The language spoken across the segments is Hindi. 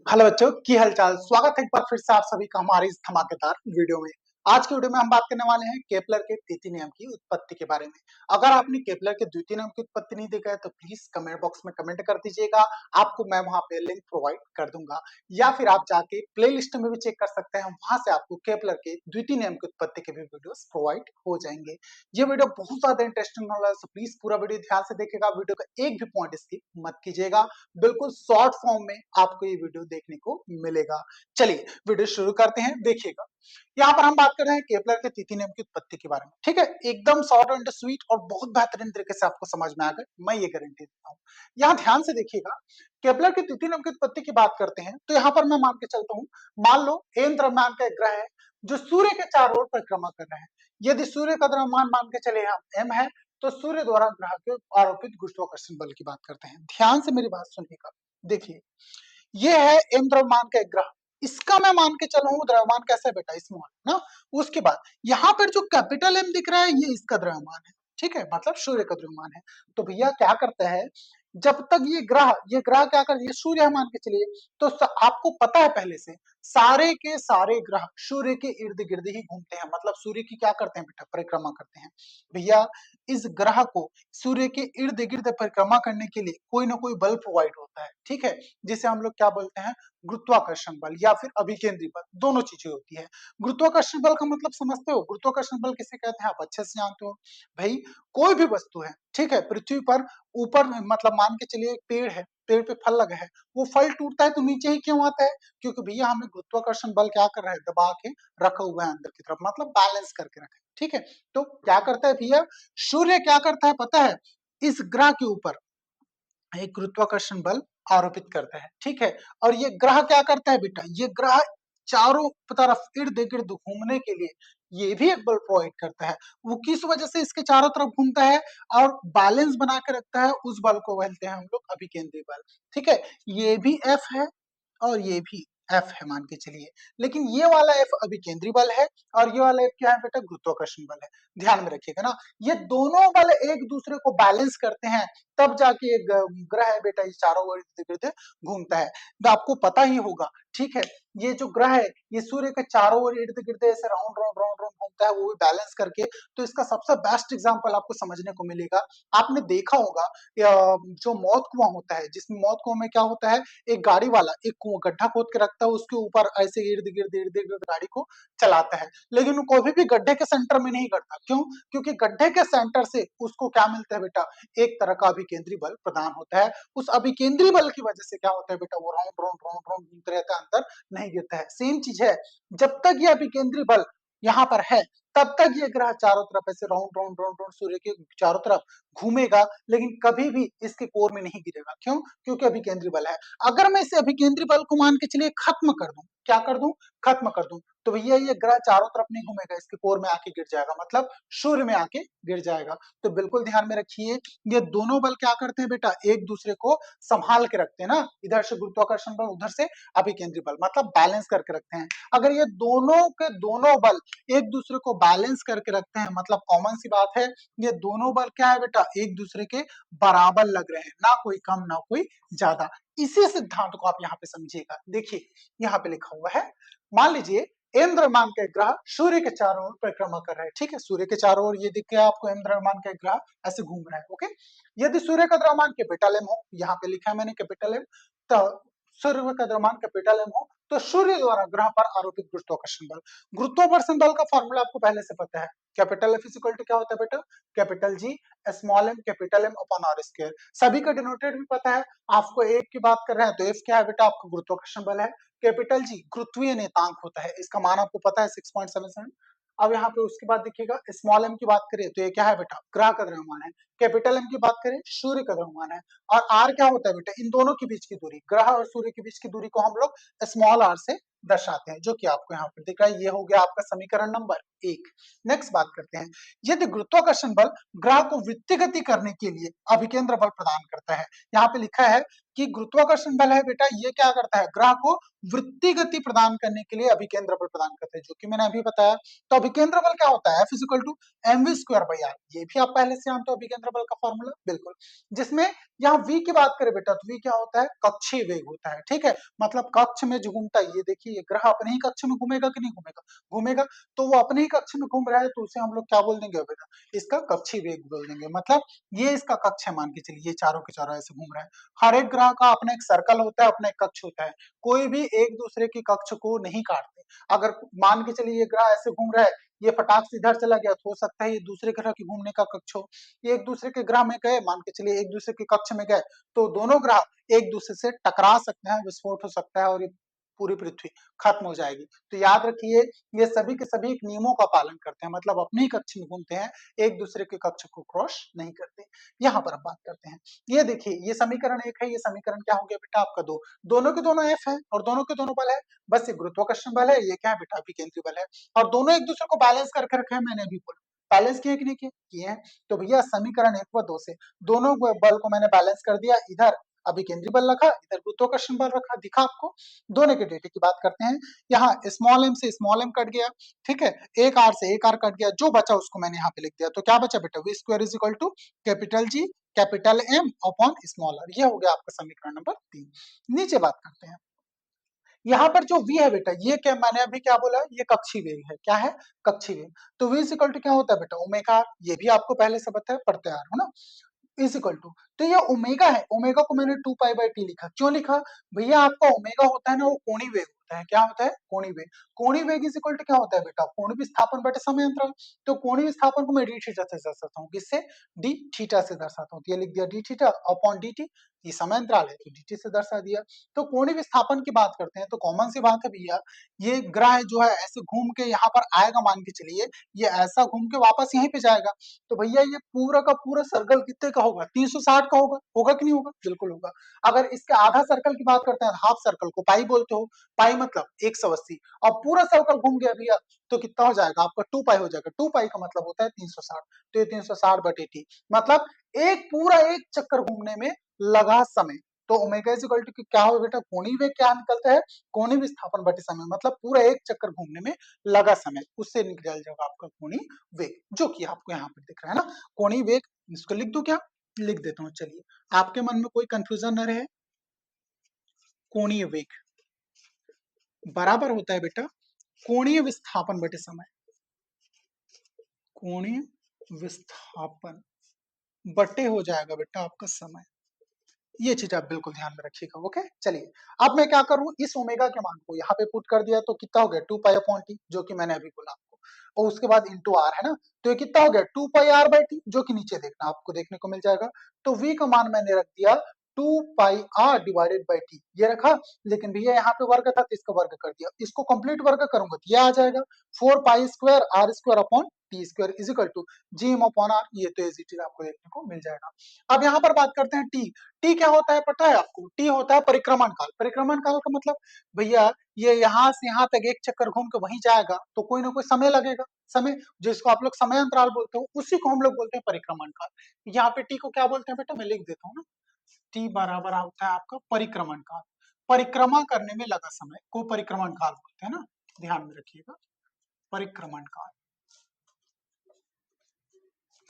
हेलो बच्चों की हालचाल। स्वागत है एक बार फिर से आप सभी का हमारे इस धमाकेदार वीडियो में। आज के वीडियो में हम बात करने वाले हैं केपलर के द्वितीय नियम की उत्पत्ति के बारे में। अगर आपने केपलर के द्वितीय नियम की उत्पत्ति नहीं देखा है तो प्लीज कमेंट बॉक्स में कमेंट कर दीजिएगा, आपको मैं वहां पे लिंक प्रोवाइड कर दूंगा, या फिर आप जाके प्ले लिस्ट में भी चेक कर सकते हैं, वहां से आपको केपलर के द्वितीय नियम की उत्पत्ति के भी वीडियोस प्रोवाइड हो जाएंगे। ये वीडियो बहुत ज्यादा इंटरेस्टिंग वाला है, तो प्लीज पूरा वीडियो ध्यान से देखिएगा, वीडियो का एक भी पॉइंट स्किप मत कीजिएगा। बिल्कुल शॉर्ट फॉर्म में आपको ये वीडियो देखने को मिलेगा। चलिए वीडियो शुरू करते हैं, देखिएगा। यहाँ पर हम बात कर रहे हैं केपलर के द्वितीय नियम की उत्पत्ति के बारे में। ठीक है, एकदम शॉर्ट एंड स्वीट और बहुत बेहतरीन तरीके से आपको समझ में आ गए, मैं ये गारंटी देता हूँ। यहाँ ध्यान से देखिएगा, केपलर के द्वितीय नियम की उत्पत्ति की बात करते हैं तो यहाँ पर मैं मान के चलता हूँ, मान लो एम द्रव्यमान का एक ग्रह है जो सूर्य के चारों ओर परिक्रमा कर रहे हैं। यदि सूर्य का द्रव्यमान मान के चले हम एम है, तो सूर्य द्वारा ग्रह के आरोपित गुरुत्वाकर्षण बल की बात करते हैं। ध्यान से मेरी बात सुनिएगा, देखिए ये है एम द्रव्यमान का एक ग्रह, इसका मैं मान के चलूं द्रव्यमान कैसा है बेटा, स्मॉल ना। उसके बाद यहाँ पर जो कैपिटल एम दिख रहा है ये इसका द्रव्यमान है, ठीक है, मतलब सूर्य का द्रव्यमान है। तो भैया क्या करता है, जब तक ये ग्रह क्या कर, ये सूर्य है मान के चलिए, तो आपको पता है पहले से सारे के सारे ग्रह सूर्य के इर्द गिर्द ही घूमते हैं, मतलब सूर्य की क्या करते हैं बेटा, परिक्रमा करते हैं। भैया इस ग्रह को सूर्य के इर्द गिर्द परिक्रमा करने के लिए कोई ना कोई बल प्रोवाइड होता है, ठीक है, जिसे हम लोग क्या बोलते हैं, गुरुत्वाकर्षण बल या फिर अभिकेंद्री बल, दोनों चीजें होती है। गुरुत्वाकर्षण बल का मतलब समझते हो, गुरुत्वाकर्षण बल किसे कहते हैं आप अच्छे से जानते हो। भाई कोई भी वस्तु है, ठीक है, पृथ्वी पर ऊपर मतलब मान के चलिए एक पेड़ है, पेड़ पे फल लगा है, वो फल टूटता है तो नीचे ही क्यों आता है, क्योंकि भैया हमें गुरुत्वाकर्षण बल क्या कर रहा है, दबा के रखा हुआ है अंदर की तरफ, मतलब बैलेंस करके रखा है, ठीक है। तो क्या करता है भैया, सूर्य क्या करता है पता है, इस ग्रह के ऊपर एक गुरुत्वाकर्षण बल आरोपित करता है, ठीक है। और ये ग्रह क्या करता है बेटा, ये ग्रह चारों तरफ इर्द गिर्द घूमने के लिए ये भी एक बल प्रोवाइड करता है। वो किस वजह से इसके चारों तरफ घूमता है और बैलेंस बना के रखता है, उस बल को बोलते हैं हम लोग अभिकेंद्री बल, ठीक है। ये भी एफ है और ये भी एफ है मान के चलिए, लेकिन ये वाला एफ अभिकेंद्री बल है और ये वाला एफ क्या है बेटा, गुरुत्वाकर्षण बल है। ध्यान में रखिएगा ना, ये दोनों बल एक दूसरे को बैलेंस करते हैं, तब जाके एक ग्रह है बेटा इस चारों ओर इर्द गिर्द घूमता है। तो आपको पता ही होगा, ठीक है, ये जो ग्रह है ये सूर्य के चारों ओर इर्द गिर्द ऐसे राउंड राउंड राउंड राउंड घूमता है, वो भी बैलेंस करके। तो इसका सबसे बेस्ट एग्जांपल आपको समझने को मिलेगा, आपने देखा होगा जो मौत कुआं होता है, जिसमें मौत कुआं में क्या होता है, एक गाड़ी वाला एक कुआं गड्ढा खोद के रखता है, उसके ऊपर ऐसे इर्द गिर्द गाड़ी को चलाता है, लेकिन वो कभी भी गड्ढे के सेंटर में नहीं करता, क्यों, क्योंकि गड्ढे के सेंटर से उसको क्या मिलता है बेटा, एक तरह का अभिकेंद्री बल प्रदान होता है। उस अभिकेंद्री बल की वजह से क्या होता है बेटा, वो राउंड राउंड राउंड राउंड घूमते रहता है, अंदर नहीं गिरता है। सेम चीज है, जब तक ये अभिकेंद्री बल यहाँ पर है तब तक ये ग्रह चारों तरफ ऐसे राउंड राउंड राउंड राउंड सूर्य के चारों तरफ घूमेगा, लेकिन कभी भी इसके कोर में नहीं गिरेगा, क्यों, क्योंकि अभिकेंद्री बल है। अगर मैं इसे अभिकेंद्री बल को मान के चलिए खत्म कर दूं, क्या कर दूं, खत्म कर दूं, तो भैया ये ग्रह चारों तरफ नहीं घूमेगा, इसके कोर में आके गिर जाएगा, मतलब सूर्य में आके गिर जाएगा। तो बिल्कुल ध्यान में रखिए, ये दोनों बल क्या करते हैं बेटा, एक दूसरे को संभाल के रखते हैं ना, इधर से गुरुत्वाकर्षण बल उधर से अभिकेंद्री बल, मतलब बैलेंस करके रखते हैं। अगर ये दोनों के दोनों बल एक दूसरे को बैलेंस करके रखते हैं, मतलब कॉमन सी बात है, ये दोनों बल क्या है बेटा, एक दूसरे के बराबर लग रहे हैं, ना कोई कम ना कोई ज्यादा। इसी सिद्धांत को आप यहाँ पे समझिएगा, देखिए यहाँ पे लिखा हुआ है, मान लीजिए एम द्रव्यमान का ग्रह सूर्य के चारों ओर परिक्रमा कर रहा है, ठीक है, सूर्य के चारों ओर ये दिख गया आपको, एम द्रव्यमान का ग्रह ऐसे घूम रहा है, ओके। यदि सूर्य का द्रव्यमान कैपिटल एम हो, यहाँ पे लिखा है मैंने कैपिटल एम, तो सूर्य का द्रव्यमान कैपिटल एम हो, तो सूर्य द्वारा ग्रह पर आरोपित गुरुत्वाकर्षण बल, गुरुत्वाकर्षण बल का फॉर्मूला आपको पहले से पता है, कैपिटल एफ इक्वल टू क्या होता है बेटा, capital G small M capital M upon R square, सभी का डिनोटेड भी पता है आपको। एफ की बात कर रहे हैं तो एफ क्या है बेटा, आपका गुरुत्वाकर्षण बल है। कैपिटल जी गुरुत्वीय नियतांक होता है, इसका मान आपको पता है 6.77। अब यहाँ पे उसके बाद देखिएगा, स्मॉल एम की बात करें तो ये क्या है बेटा, ग्रह का द्रव्यमान है। कैपिटल एम की बात करें सूर्य का द्रव्यमान है। और आर क्या होता है बेटा, इन दोनों के बीच की दूरी, ग्रह और सूर्य के बीच की दूरी को हम लोग स्मॉल आर से दर्शाते हैं, जो कि आपको यहाँ पर दिख रहा है। ये हो गया आपका समीकरण नंबर 1। नेक्स्ट बात करते हैं, यदि गुरुत्वाकर्षण बल ग्रह को वृत्तीय गति करने के लिए अभिकेंद्र बल प्रदान करता है, यहाँ पे लिखा है कि गुरुत्वाकर्षण बल है बेटा, ये क्या करता है, ग्रह को वृत्तीय गति प्रदान करने के लिए अभिकेंद्र बल प्रदान करता है, जो कि मैंने अभी बताया। तो अभिकेंद्र बल क्या होता है, F equal to mv square by R, ये भी आप पहले से जानते हो अभिकेंद्र बल का फॉर्मूला, बिल्कुल। जिसमें यहाँ v की बात करें बेटा तो v क्या होता है, कक्षीय वेग होता है, ठीक है। मतलब कक्ष में जो घूमता है, ये देखिए ये ग्रह अपने ही कक्ष में घूमेगा कि नहीं घूमेगा, घूमेगा। तो वो अपने ही कक्ष में घूम रहा है तो उसे हम लोग क्या बोल देंगे बेटा, इसका कक्षीय वेग बोल देंगे। मतलब ये इसका कक्ष है, मान के चलिए ये चारों के चारों ऐसे घूम रहा है। हर एक ग्रह का अपना एक सर्कल होता है, अपना एक कक्ष होता है, कोई भी एक दूसरे के कक्ष को नहीं काटते। अगर मान के चलिए ये ग्रह ऐसे घूम रहा है, ये फटाक से इधर चला गया तो हो सकता है ये दूसरे ग्रह के घूमने का कक्ष हो। ये एक दूसरे के ग्रह में गए, मान के चलिए एक दूसरे के कक्ष में गए, तो दोनों ग्रह एक दूसरे से टकरा सकते हैं, विस्फोट हो सकता है और ये पूरी पृथ्वी खत्म हो जाएगी। तो याद रखिए ये सभी के सभी एक नियमों का पालन करते हैं, मतलब अपने ही कक्ष में घूमते हैं, एक दूसरे के कक्ष को क्रॉस नहीं करते। यहाँ पर अब बात करते हैं, ये देखिए ये समीकरण 1 है, ये समीकरण क्या हो गया बेटा आपका 2, दोनों के दोनों F है और दोनों के दोनों बल है, बस ये गुरुत्वाकर्षण बल है, ये क्या है बेटा अभिकेंद्री बल है, और दोनों एक दूसरे को बैलेंस करके रखे हैं, मैंने अभी बोला बैलेंस किए कि नहीं किए, किए हैं। तो भैया समीकरण 1 व 2 से दोनों बल को मैंने बैलेंस कर दिया, इधर अभिकेंद्री बल रखा, इधर गुरुत्वाकर्षण बल रखा, दिखा आपको। दोनों के डेटा की बात करते हैं, यहाँ स्मॉल m से स्मॉल m कट गया, ठीक है, एक r से एक r कट गया, जो बचा उसको मैंने यहाँ पे लिख दिया, तो क्या बचा बेटा v square is equal to capital G capital M upon small r, ये हो गया आपका समीकरण नंबर 3। नीचे बात करते हैं, यहाँ पर जो v है बेटा, ये क्या मैंने अभी क्या बोला, ये कक्षीय वेग है, क्या है, कक्षीय वेग। तो v इज इक्वल टू क्या होता है बेटा, ओमेगा r, ये भी आपको पहले से पता है, पढ़ते आ रहे हो ना, इज इक्वल टू, तो ये ओमेगा है, ओमेगा को मैंने 2 पाई बाई टी लिखा, क्यों लिखा भैया, आपका ओमेगा होता है ना वो कोणीय वेग होता है, क्या होता है, कोणीय वेग। कोणीय वेग इज इक्वल टू क्या होता है बेटा, कोणीय विस्थापन बटे समय अंतराल। तो कोणीय विस्थापन को मैं डी थीटा से दर्शाता हूँ, किससे, डी थीटा से दर्शाता हूँ, तो ये लिख दिया D theta upon D T, ये समय अंतराल है तो डी टी से दर्शा दिया। तो कोणीय विस्थापन की बात करते हैं तो कॉमन सी बात है भैया, ये ग्रह जो है ऐसे घूम के यहाँ पर आएगा, मान के चलिए ये ऐसा घूम के वापस यहीं पे जाएगा, तो भैया ये पूरा का पूरा सर्कल कितने का होगा, 360 का होगा, होगा कि नहीं होगा, बिल्कुल होगा। अगर इसके आधा सर्कल की बात करते हैं, हाफ सर्कल को पाई बोलते हो, पाई मतलब 180, और पूरा सर्कल घूम गया भैया तो कितना हो जाएगा आपका 2 पाई हो जाएगा, 2 पाई का मतलब होता है 360, तो ये 360 बटे टी, मतलब एक पूरा एक चक्कर घूमने में लगा समय। तो ओमेगा इज इक्वल टू क्या हो बेटा, कोणीय वेग क्या निकलता है, कोणीय विस्थापन बटे समय, मतलब पूरा एक चक्कर घूमने में लगा समय, उससे निकल जाएगा आपका कोणीय वेग, जो कि आपको यहाँ पर दिख रहा है ना, कोणीय वेग। इसको लिख दूं क्या, लिख देता हूँ, चलिए आपके मन में कोई कंफ्यूजन न रहे। कोणीय वेग बराबर होता है बेटा कोणीय विस्थापन बटे समय, कोणीय विस्थापन बटे हो जाएगा बेटा आपका समय। ये चीज आप बिल्कुल ध्यान में रखिएगा, ओके। चलिए अब मैं क्या करूं, इस ओमेगा के मान को यहाँ पे पुट कर दिया तो कितना हो गया 2 पाई अपॉन टी, जो कि मैंने अभी बोला आपको, और उसके बाद इंटू आर है ना, तो ये कितना हो गया 2 पाई आर बाई टी, जो कि नीचे देखना आपको देखने को मिल जाएगा। तो v का मान मैंने रख दिया 2 पाई आर डिवाइडेड बाई टी, ये रखा, लेकिन भैया यहाँ पे वर्ग था तो इसका वर्ग कर दिया, इसको कंप्लीट वर्ग करूंगा तो ये आ जाएगा 4 pi square R square upon T square is equal to G M upon R, ये तो इजी चीज आपको देखने को मिल जाएगा। अब यहाँ पर बात करते हैं टी, टी क्या होता है पता है आपको, टी होता है परिक्रमण काल। परिक्रमण काल का मतलब भैया ये यहाँ से यहाँ तक एक चक्कर घूम के वहीं जाएगा तो कोई ना कोई समय लगेगा, समय जिसको आप लोग समय अंतराल बोलते हो, उसी को हम लोग बोलते हैं परिक्रमण काल। यहाँ पे टी को क्या बोलते हैं बेटा, मैं लिख देता हूँ ना, टी बराबर होता है आपका परिक्रमण काल, परिक्रमा करने में लगा समय को परिक्रमण काल बोलते हैं ना, ध्यान में रखिएगा, परिक्रमण काल,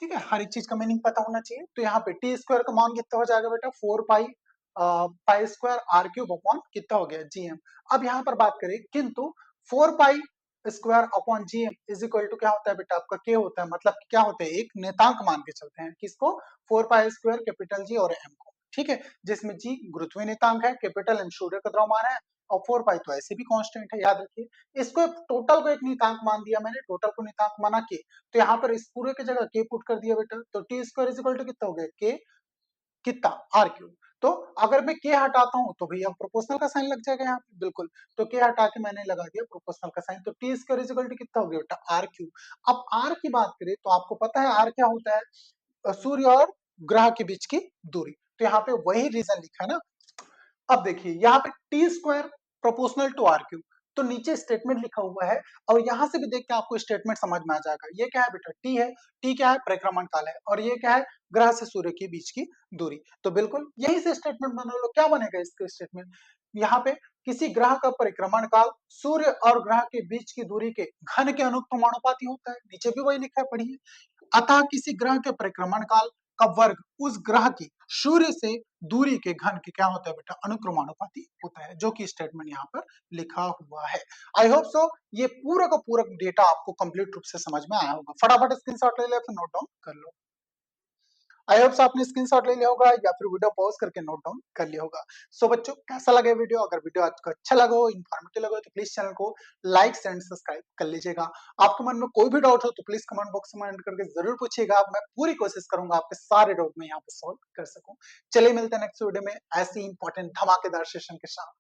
ठीक है। हर एक चीज का मीनिंग पता होना चाहिए। तो यहाँ पे टी स्क्वायर का मान कितना हो जाएगा बेटा 4 pi pi square R cube upon कितना हो गया जीएम। अब यहाँ पर बात करें किंतु 4 pi square upon GM is equal to क्या होता है बेटा आपका के होता है, मतलब क्या होता है एक नेतांक मान के चलते हैं, किसको 4 पाई स्क्वायर कैपिटल जी और एम को, ठीक है, जिसमें जी गुरुत्वीय नेतांक है, कैपिटल एम सूर्य का द्रव्यमान है, और 4 पाई तो ऐसे भी कांस्टेंट है, याद रखिए। इसको टोटल को एक नितांक मान दिया मैंने, टोटल को नितांक माना के, तो यहाँ पर इस पूरे की जगह के पुट कर दिया बेटा, तो T square is equal to कितना हो गया के कितना आर क्यूब। तो अगर मैं के हटाता हूं तो भैया प्रोपोर्शनल का साइन लग जाएगा यहाँ पे, बिल्कुल, तो के हटा के मैंने लगा दिया प्रोपोर्शनल का साइन, तो T square is equal to कितना हो गया बेटा आर क्यूब। अब आर की बात करें तो आपको पता है आर क्या होता है, सूर्य और ग्रह के बीच की दूरी, तो यहाँ पे वही रीजन लिखा है ना। अब देखिए यहाँ पे T square proportional to R cube, तो नीचे स्टेटमेंट लिखा हुआ है, और यहां से भी देख के आपको स्टेटमेंट समझ में आ जाएगा। ये क्या है बेटा टी है, टी क्या है परिक्रमण काल है, और ये क्या है ग्रह से सूर्य के बीच की दूरी। तो बिल्कुल यही से स्टेटमेंट बना लो, क्या बनेगा इसका स्टेटमेंट, यहाँ पे किसी ग्रह का परिक्रमण काल सूर्य और ग्रह के बीच की दूरी के घन के अनुपाती होता है, नीचे भी वही लिखा है पढ़िए। अतः किसी ग्रह के परिक्रमण काल का वर्ग उस ग्रह की सूर्य से दूरी के घन के क्या होता है बेटा, अनुक्रमानुपाती होता है, जो कि स्टेटमेंट यहाँ पर लिखा हुआ है। आई होप सो ये पूरा का पूरा डेटा आपको कंप्लीट रूप से समझ में आया होगा। फटाफट स्क्रीनशॉट ले ले, फिर नोट डाउन कर लो। आई होप आपने स्क्रीनशॉट ले लिया होगा या फिर वीडियो पॉज करके नोट डाउन कर लिया होगा। सो बच्चों, कैसा लगे वीडियो? अगर वीडियो आपको अच्छा लगा हो, इन्फॉर्मेटिव लगा हो, तो प्लीज चैनल को लाइक एंड सब्सक्राइब कर लीजिएगा। आपके मन में कोई भी डाउट हो तो प्लीज कमेंट बॉक्स में कमेंट करके जरूर पूछिएगा। मैं पूरी कोशिश करूंगा आपके सारे डाउट में यहाँ पे सॉल्व कर सकूं। चलिए मिलते हैं नेक्स्ट वीडियो में ऐसी इंपॉर्टेंट धमाकेदार सेशन के साथ।